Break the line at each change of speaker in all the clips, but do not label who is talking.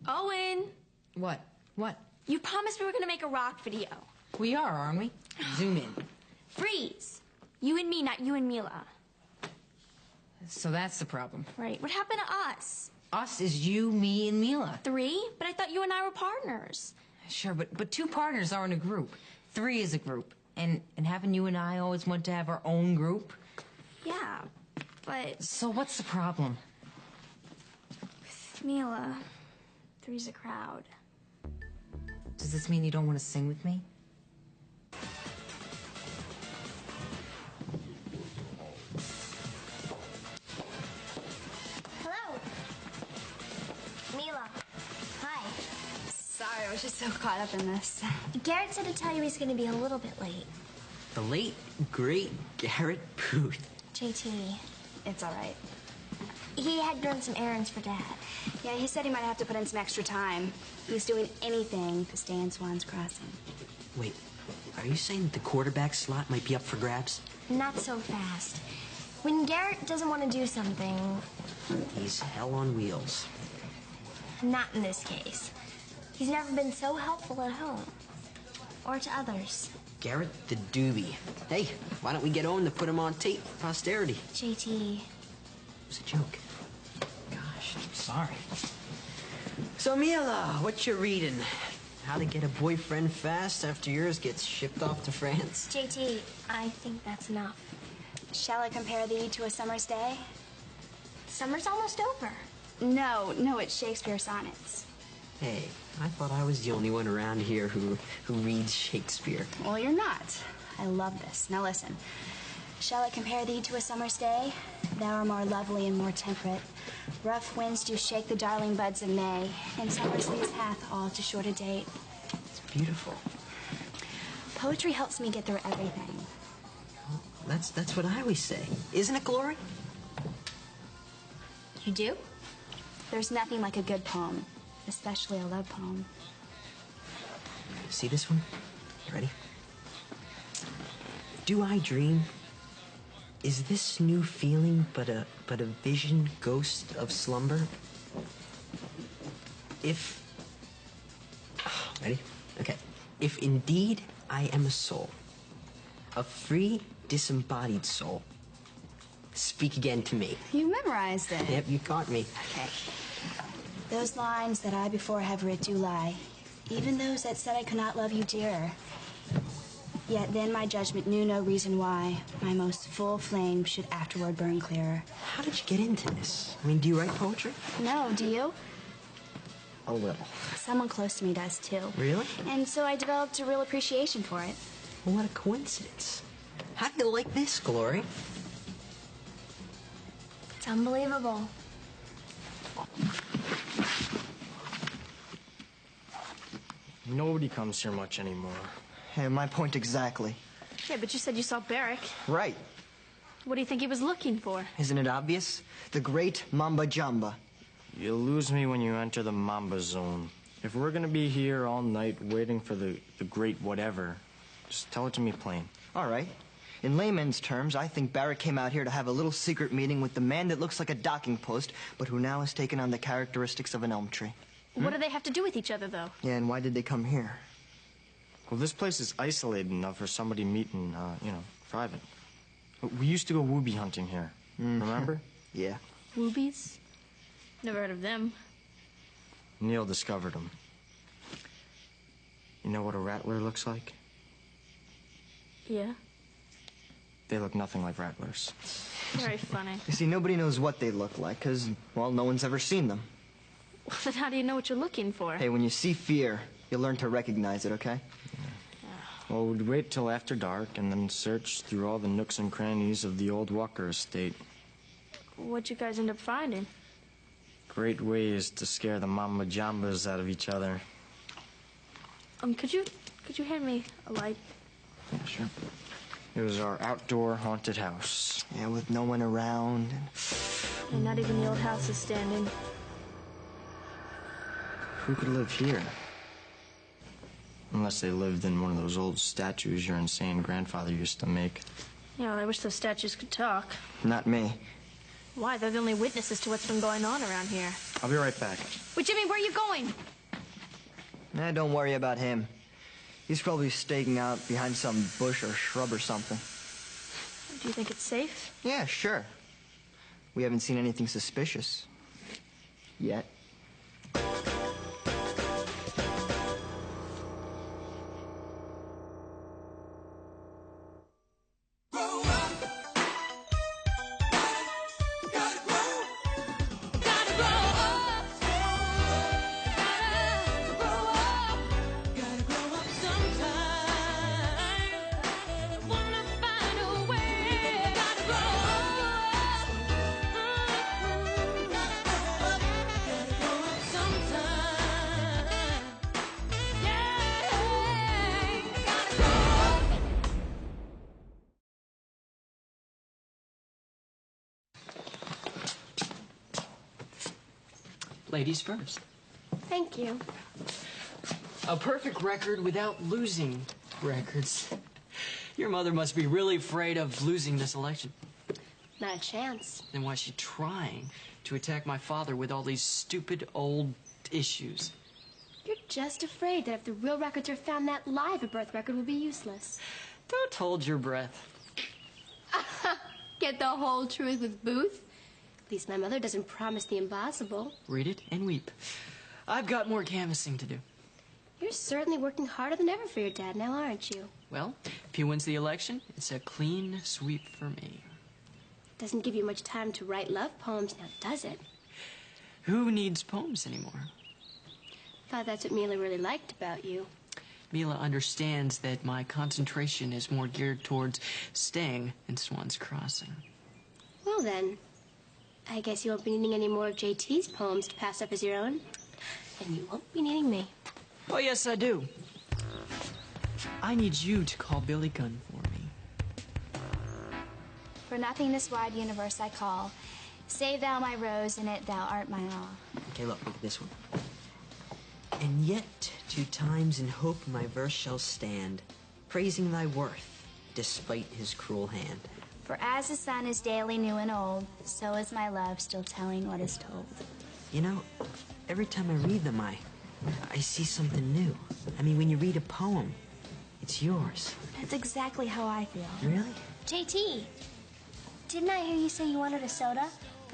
Owen!
What? What?
You promised we were gonna make a rock video.
We are, aren't we? Zoom in.
Freeze! You and me, not you and Mila.
So that's the problem.
Right. What happened to us?
Us is you, me, and Mila.
3? But I thought you and I were partners.
Sure, but 2 partners aren't a group. 3 is a group. And haven't you and I always want to have our own group?
Yeah, but...
So what's the problem?
With Mila, 3's a crowd.
Does this mean you don't want to sing with me?
Hello. Mila. Hi.
Sorry, I was just so caught up in this.
Garrett said to tell you he's going to be a little bit late.
The late, great Garrett Booth.
JT.
It's all right.
He had to run some errands for Dad.
Yeah, he said he might have to put in some extra time. He's doing anything to stay in Swans Crossing.
Wait, are you saying the quarterback slot might be up for grabs?
Not so fast. When Garrett doesn't want to do something...
He's hell on wheels.
Not in this case. He's never been so helpful at home. Or to others.
Garrett the doobie. Hey, why don't we get Owen to put him on tape for posterity?
JT.
It was a joke.
Gosh, I'm sorry.
So, Mila, what you reading? How to get a boyfriend fast after yours gets shipped off to France?
JT, I think that's enough.
Shall I compare thee to a summer's day?
Summer's almost over.
No, it's Shakespeare sonnets.
Hey, I thought I was the only one around here who reads Shakespeare.
Well, you're not. I love this. Now listen. Shall I compare thee to a summer's day? Thou art more lovely and more temperate. Rough winds do shake the darling buds of May, and summer's lease hath all too short a date.
It's beautiful.
Poetry helps me get through everything.
Well, that's what I always say. Isn't it, Glory?
You do? There's nothing like a good poem, especially a love poem.
See this one? You ready? Do I dream? Is this new feeling but a vision ghost of slumber? If... Ready? Okay. If indeed I am a soul, a free, disembodied soul, speak again to me.
You memorized it.
Yep, you caught me.
Okay. Those lines that I before have writ do lie, even those that said I could not love you dearer. Yet then my judgment knew no reason why my most full flame should afterward burn clearer.
How did you get into this? I mean, do you write poetry?
No, do you?
A little.
Someone close to me does too.
Really?
And so I developed a real appreciation for it.
Well, what a coincidence. How do you like this, Glory?
It's unbelievable.
Nobody comes here much anymore.
Hey, my point exactly.
Yeah, but you said you saw Barrick.
Right.
What do you think he was looking for?
Isn't it obvious? The great Mamba Jamba.
You lose me when you enter the Mamba zone. If we're gonna be here all night waiting for the great whatever, just tell it to me plain.
All right. In layman's terms, I think Barrick came out here to have a little secret meeting with the man that looks like a docking post, but who now has taken on the characteristics of an elm tree.
What do they have to do with each other, though?
Yeah, and why did they come here?
Well, this place is isolated enough for somebody meeting, private. We used to go wooby hunting here. Remember?
Yeah.
Woobies? Never heard of them.
Neil discovered them. You know what a rattler looks like?
Yeah.
They look nothing like rattlers.
Very funny.
You see, nobody knows what they look like, because, well, no one's ever seen them.
Then how do you know what you're looking for?
Hey, when you see fear, you'll learn to recognize it, okay?
Well, we'd wait till after dark and then search through all the nooks and crannies of the old Walker estate.
What'd you guys end up finding?
Great ways to scare the mama jambas out of each other.
Could you hand me a light?
Yeah, sure. It was our outdoor haunted house.
Yeah, with no one around.
And not even the old house is standing.
Who could live here? Unless they lived in one of those old statues your insane grandfather used to make.
Yeah, well, I wish those statues could talk.
Not me.
Why? They're the only witnesses to what's been going on around here.
I'll be right back.
But Jimmy, where are you going?
Don't worry about him. He's probably staking out behind some bush or shrub or something.
Do you think it's safe?
Yeah, sure. We haven't seen anything suspicious. Yet.
Ladies first.
Thank you.
A perfect record without losing records. Your mother must be really afraid of losing this election.
Not a chance.
Then why is she trying to attack my father with all these stupid old issues?
You're just afraid that if the real records are found, that live a birth record will be useless.
Don't hold your breath.
Get the whole truth with Booth? At least my mother doesn't promise the impossible.
Read it and weep. I've got more canvassing to do.
You're certainly working harder than ever for your dad now, aren't you?
Well, if he wins the election, it's a clean sweep for me.
Doesn't give you much time to write love poems now, does it?
Who needs poems anymore?
Thought that's what Mila really liked about you.
Mila understands that my concentration is more geared towards staying in Swans Crossing.
Well then, I guess you won't be needing any more of JT's poems to pass up as your own. And you won't be needing me.
Oh, yes, I do. I need you to call Billy Gunn for me.
For nothing this wide universe I call. Save thou my rose, in it thou art my all.
Okay, look at this one. And yet, 2 times in hope my verse shall stand, praising thy worth, despite his cruel hand.
For as the sun is daily new and old, so is my love still telling what is told.
You know, every time I read them, I see something new. I mean, when you read a poem, it's yours.
That's exactly how I feel.
Really?
JT, didn't I hear you say you wanted a soda?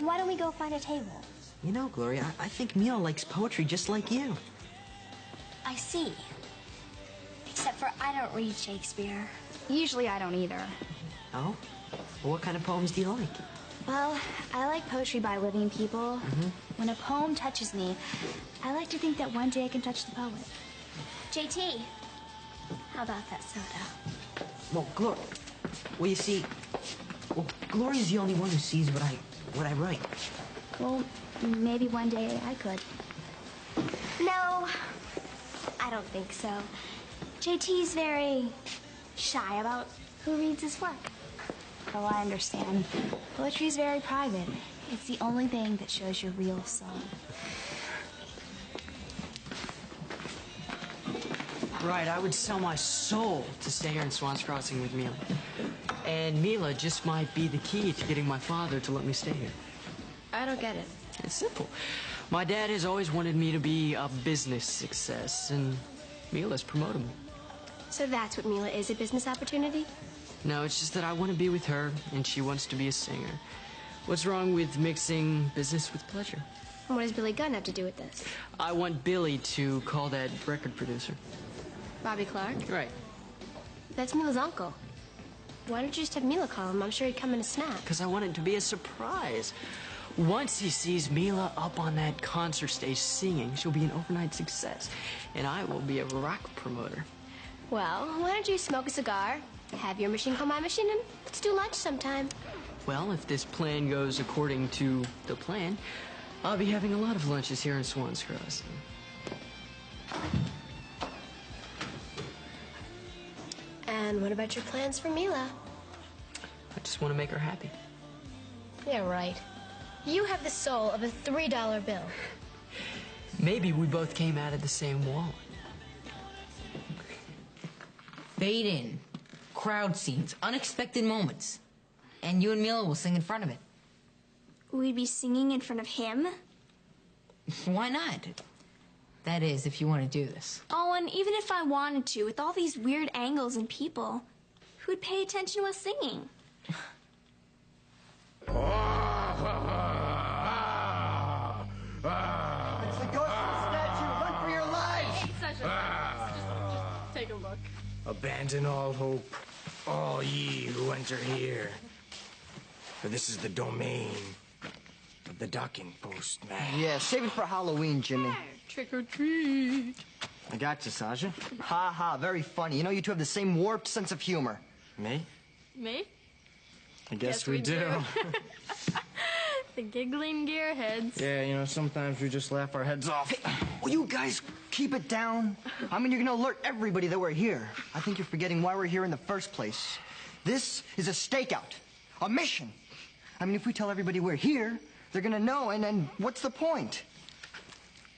Why don't we go find a table?
You know, Gloria, I think Mila likes poetry just like you.
I see. Except for I don't read Shakespeare.
Usually I don't either.
Oh? Well, what kind of poems do you like?
Well, I like poetry by living people. When a poem touches me, I like to think that one day I can touch the poet.
JT, how about that soda?
Well, well, you see, Gloria's the only one who sees what I write.
Well, maybe one day I could.
No, I don't think so. JT's very shy about who reads his work.
Oh, I understand. Poetry is very private. It's the only thing that shows your real soul.
Right, I would sell my soul to stay here in Swans Crossing with Mila. And Mila just might be the key to getting my father to let me stay here.
I don't get it.
It's simple. My dad has always wanted me to be a business success, and Mila's promoted me.
So that's what Mila is, a business opportunity?
No, it's just that I want to be with her, and she wants to be a singer. What's wrong with mixing business with pleasure?
And what does Billy Gunn have to do with this?
I want Billy to call that record producer.
Bobby Clark?
Right.
That's Mila's uncle. Why don't you just have Mila call him? I'm sure he'd come in a snap.
Because I want it to be a surprise. Once he sees Mila up on that concert stage singing, she'll be an overnight success. And I will be a rock promoter.
Well, why don't you smoke a cigar, have your machine call my machine, and let's do lunch sometime.
Well, if this plan goes according to the plan, I'll be having a lot of lunches here in Swans Crossing.
And what about your plans for Mila?
I just want to make her happy.
Yeah, right. You have the soul of a $3 bill.
Maybe we both came out of the same wallet.
Fade in. Crowd scenes. Unexpected moments. And you and Mila will sing in front of it.
We'd be singing in front of him?
Why not? That is, if you want to do this.
Oh, and even if I wanted to, with all these weird angles and people, who'd pay attention to us singing?
It's the ghost of the statue. Run for your lives!
It's such a just take a look.
Abandon all hope, all ye who enter here. For this is the domain of the docking post, man.
Yeah, save it for Halloween, Jimmy.
Trick or treat.
I got you, Sasha.
Ha ha, very funny. You know, you two have the same warped sense of humor.
Me?
Me?
I guess we do.
The giggling gearheads.
Yeah, you know, sometimes we just laugh our heads off.
Will you guys keep it down? I mean, you're gonna alert everybody that we're here. I think you're forgetting why we're here in the first place. This is a stakeout, a mission. I mean, if we tell everybody we're here, they're gonna know, and what's the point?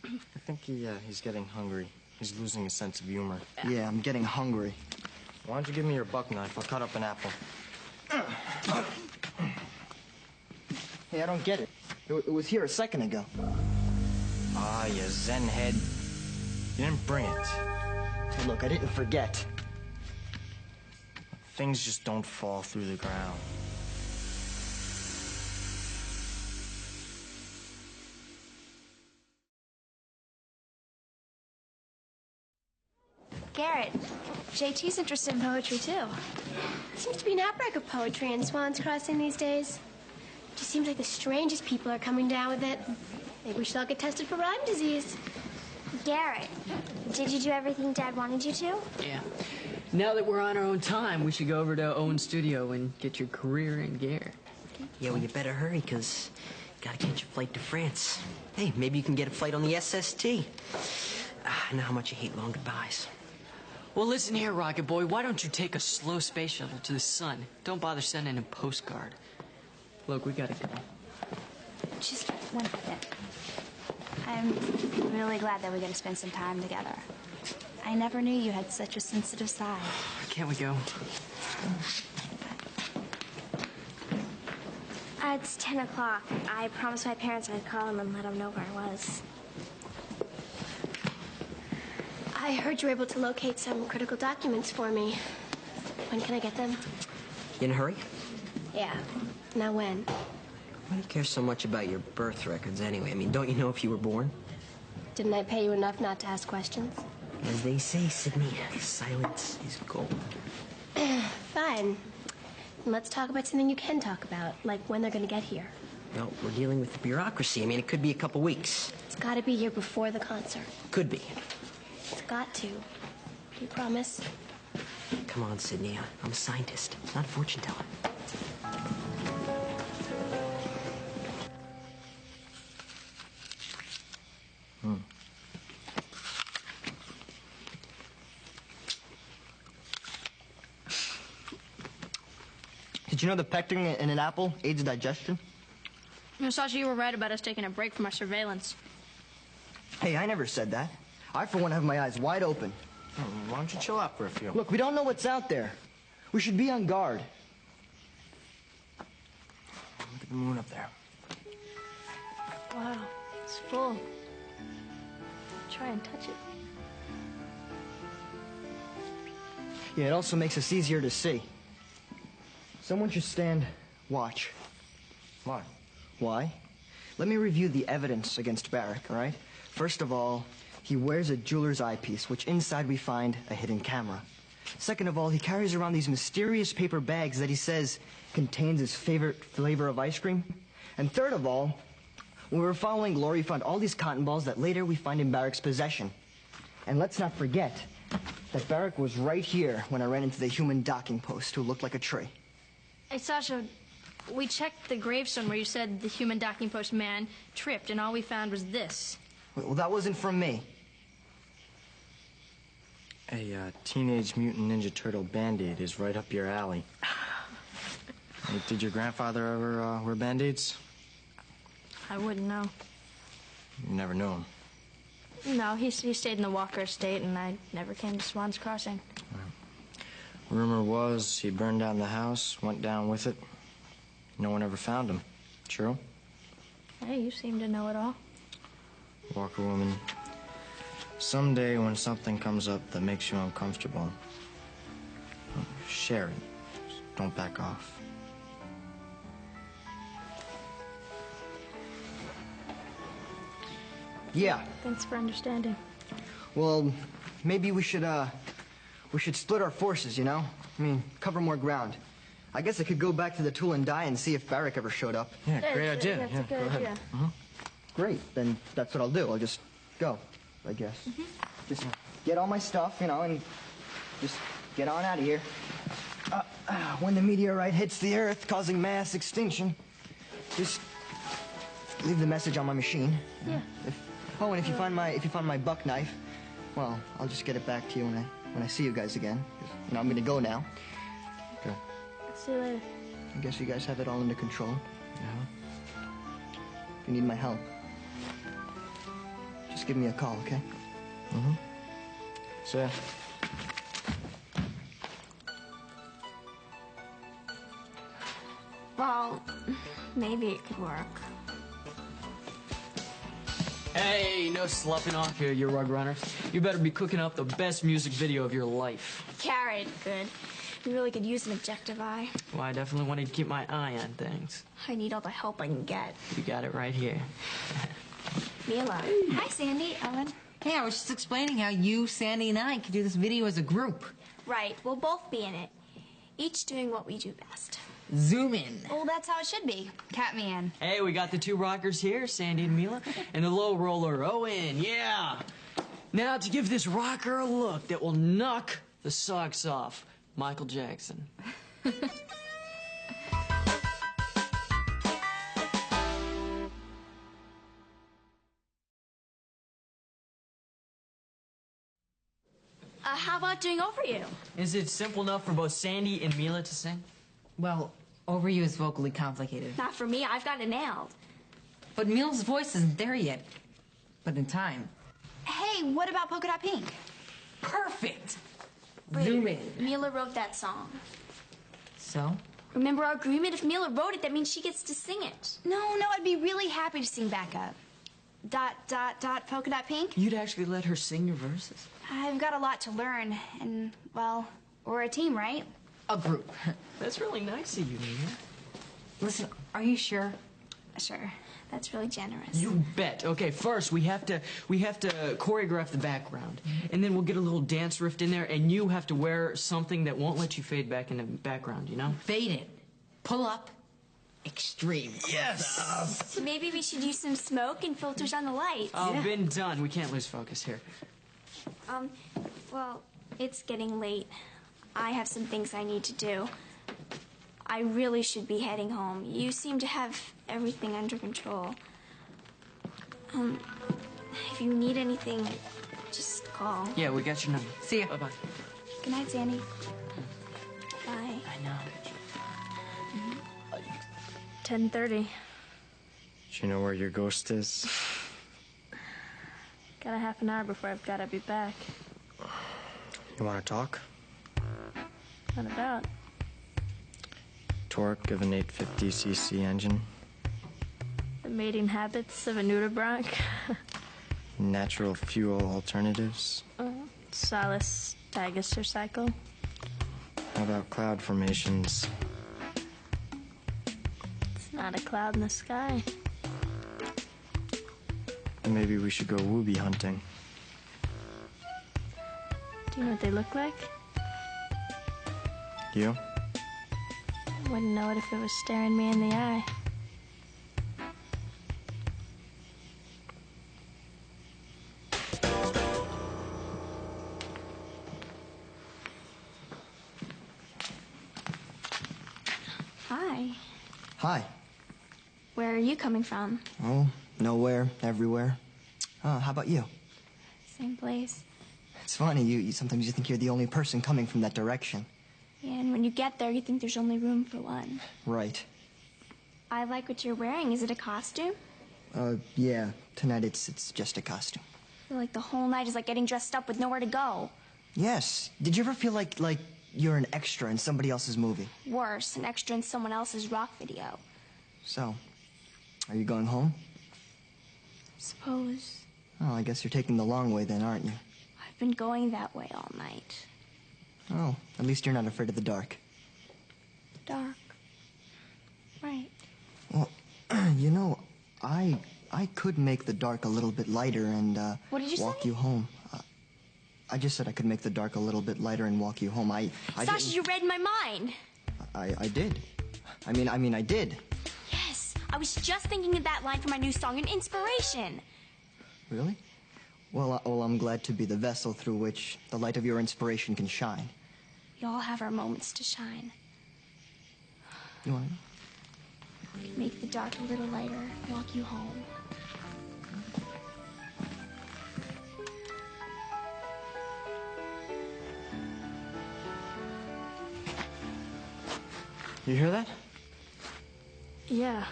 I think he's getting hungry. He's losing his sense of humor.
Yeah, I'm getting hungry.
Why don't you give me your buck knife? I'll cut up an apple.
Hey, I don't get it. It was here a second ago.
Ah, you zen head. You didn't bring it.
Hey, look, I didn't forget.
Things just don't fall through the ground.
Garrett, JT's interested in poetry, too. Seems to be an outbreak of poetry in Swans Crossing these days. Just seems like the strangest people are coming down with it. Maybe we should all get tested for Lyme disease.
Garrett, did you do everything Dad wanted you to?
Yeah. Now that we're on our own time, we should go over to Owen's studio and get your career in gear.
Yeah, well, you better hurry, because you gotta catch a flight to France. Hey, maybe you can get a flight on the SST. I know how much you hate long goodbyes.
Well, listen here, Rocket Boy. Why don't you take a slow space shuttle to the sun? Don't bother sending a postcard. Look, we gotta go.
Just one second. I'm really glad that we get to spend some time together. I never knew you had such a sensitive side.
Can't we go?
It's 10 o'clock. I promised my parents I'd call them and let them know where I was. I heard you were able to locate some critical documents for me. When can I get them?
You in a hurry?
Yeah. Now when?
Why do you care so much about your birth records anyway? I mean, don't you know if you were born?
Didn't I pay you enough not to ask questions?
As they say, Sydney, silence is gold.
Fine. Let's talk about something you can talk about, like when they're going to get here.
No, we're dealing with the bureaucracy. I mean, it could be a couple weeks.
It's got to be here before the concert.
Could be.
It's got to. Do you promise?
Come on, Sydney. I'm a scientist, not a fortune teller.
Did you know the pectin in an apple aids digestion?
Sasha, you were right about us taking a break from our surveillance.
Hey, I never said that. I, for one, have my eyes wide open.
Why don't you chill out for a few?
Look, we don't know what's out there. We should be on guard.
Look at the moon up there.
Wow, it's full. Try and touch it.
Yeah, it also makes us easier to see. Someone should stand watch.
Why?
Why? Let me review the evidence against Barrick, all right? First of all, he wears a jeweler's eyepiece, which inside we find a hidden camera. Second of all, he carries around these mysterious paper bags that he says contains his favorite flavor of ice cream. And third of all, when we were following Glory, we found all these cotton balls that later we find in Barrick's possession. And let's not forget that Barrick was right here when I ran into the human docking post who looked like a tree.
Hey, Sasha, we checked the gravestone where you said the human docking post man tripped, and all we found was this.
Well, that wasn't from me.
A Teenage Mutant Ninja Turtle Band-Aid is right up your alley. Hey, did your grandfather ever wear Band-Aids?
I wouldn't know.
You never knew him.
No, he stayed in the Walker estate, and I never came to Swans Crossing.
Rumor was he burned down the house, went down with it. No one ever found him. True?
Hey, you seem to know it all.
Walker woman, someday when something comes up that makes you uncomfortable, share it. Just don't back off.
Yeah.
Thanks for understanding.
Well, maybe we should split our forces, you know? I mean, cover more ground. I guess I could go back to the Tool and Die and see if Barrick ever showed up.
Yeah, great idea.
That's
Yeah,
a good
go ahead.
idea.
Great, then that's what I'll do. I'll just go, I guess. Just get all my stuff, you know, and just get on out of here. When the meteorite hits the Earth, causing mass extinction, just leave the message on my machine.
Yeah.
And if you find my buck knife, well, I'll just get it back to you when I see you guys again. 'Cause, you know, I'm gonna go now.
Okay.
See you later.
I guess you guys have it all under control.
Yeah.
If you need my help, just give me a call, okay?
So, yeah.
Well, maybe it could work.
Hey, no sloughing off here, you rug runners. You better be cooking up the best music video of your life.
Carrot, good. We really could use an objective eye.
Well, I definitely wanted to keep my eye on things.
I need all the help I can get.
You got it right here.
Mila. Hi, Sandy. Ellen.
Hey, I was just explaining how you, Sandy, and I could do this video as a group.
Right, we'll both be in it. Each doing what we do best.
Zoom in.
Well, that's how it should be. Cat me in.
Hey, we got the two rockers here, Sandy and Mila, and the low roller, Owen, yeah! Now, to give this rocker a look that will knock the socks off, Michael Jackson.
How about doing Over You?
Is it simple enough for both Sandy and Mila to sing?
Well, Over You is vocally complicated.
Not for me, I've got it nailed.
But Mila's voice isn't there yet. But in time.
Hey, what about Polka Dot Pink?
Perfect!
Wait,
Zoom in.
Mila wrote that song.
So?
Remember our agreement? If Mila wrote it, that means she gets to sing it.
No, I'd be really happy to sing backup. ... Polka Dot Pink?
You'd actually let her sing your verses?
I've got a lot to learn, and, well, we're a team, right?
A group.
That's really nice of you, Mila.
Listen, are you sure?
Sure, that's really generous.
You bet. Okay, first we have to choreograph the background, and then we'll get a little dance riff in there, and you have to wear something that won't let you fade back in the background. You know?
Fade it. Pull up. Extreme.
Yes.
Maybe we should use some smoke and filters on the lights.
Oh, been done. We can't lose focus here.
Well, it's getting late. I have some things I need to do. I really should be heading home. You seem to have everything under control. If you need anything, just call.
Yeah, we got your number.
See ya.
Bye-bye.
Good night, Sandy. Bye.
I know.
10:30.
Do you know where your ghost is?
Got a half an hour before I've got to be back.
You want to talk?
What about?
Torque of an 850cc engine.
The mating habits of a nudibranch.
Natural fuel alternatives.
Solace Dagaster cycle.
How about cloud formations?
It's not a cloud in the sky.
Maybe we should go wooby hunting.
Do you know what they look like?
You?
Wouldn't know it if it was staring me in the eye.
Hi.
Hi.
Where are you coming from?
Oh, nowhere, everywhere. How about you?
Same place.
It's funny, you sometimes you think you're the only person coming from that direction.
Yeah, and when you get there, you think there's only room for one.
Right.
I like what you're wearing. Is it a costume?
Yeah. Tonight it's just a costume.
I feel like the whole night is like getting dressed up with nowhere to go.
Yes. Did you ever feel like you're an extra in somebody else's movie?
Worse, an extra in someone else's rock video.
So, are you going home?
Suppose.
Oh, I guess you're taking the long way then, aren't you?
I've been going that way all night.
Oh, at least you're not afraid of the dark.
Dark. Right.
Well, you know, I could make the dark a little bit lighter and
What did you
walk
say?
you home. I just said I could make the dark a little bit lighter and walk you home. I
Sasha,
didn't-
you read my mind.
I did. I mean, I did.
Yes, I was just thinking of that line for my new song, an inspiration.
Really? Well, I'm glad to be the vessel through which the light of your inspiration can shine.
We all have our moments to shine.
You want to?
Make the dark a little lighter, walk you home.
You hear that?
Yeah.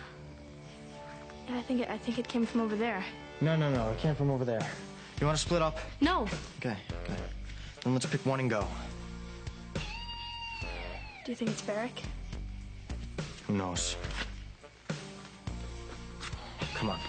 And I think it came from over there.
No. It came from over there. You want to split up?
No.
Okay. Then let's pick one and go.
Do you think it's Barrick?
Who knows? Come on.